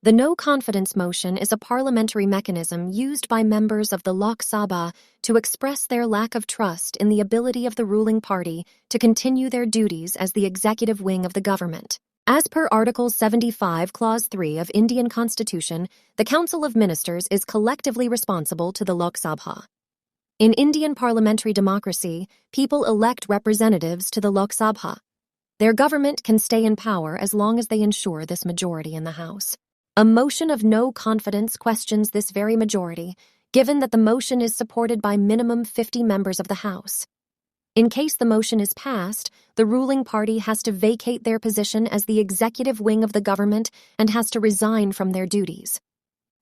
The no-confidence motion is a parliamentary mechanism used by members of the Lok Sabha to express their lack of trust in the ability of the ruling party to continue their duties as the executive wing of the government. As per Article 75, Clause 3 of Indian Constitution, the Council of Ministers is collectively responsible to the Lok Sabha. In Indian parliamentary democracy, people elect representatives to the Lok Sabha. Their government can stay in power as long as they ensure this majority in the House. A motion of no confidence questions this very majority, given that the motion is supported by minimum 50 members of the House. In case the motion is passed, the ruling party has to vacate their position as the executive wing of the government and has to resign from their duties.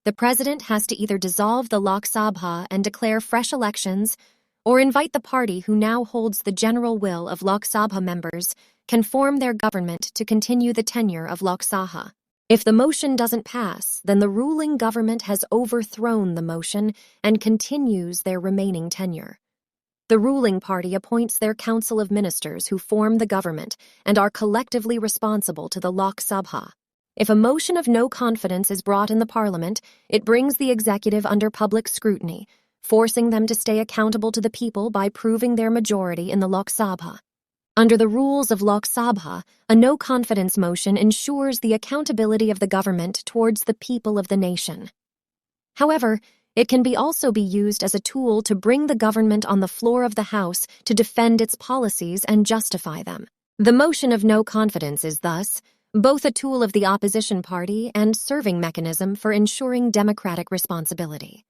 The president has to either dissolve the Lok Sabha and declare fresh elections, or invite the party who now holds the general will of Lok Sabha members can form their government to continue the tenure of Lok Sabha. If the motion doesn't pass, then the ruling government has overthrown the motion and continues their remaining tenure. The ruling party appoints their council of ministers who form the government and are collectively responsible to the Lok Sabha. If a motion of no confidence is brought in the parliament, it brings the executive under public scrutiny, forcing them to stay accountable to the people by proving their majority in the Lok Sabha. Under the rules of Lok Sabha, a no-confidence motion ensures the accountability of the government towards the people of the nation. However, it can also be used as a tool to bring the government on the floor of the House to defend its policies and justify them. The motion of no confidence is thus both a tool of the opposition party and serving mechanism for ensuring democratic responsibility.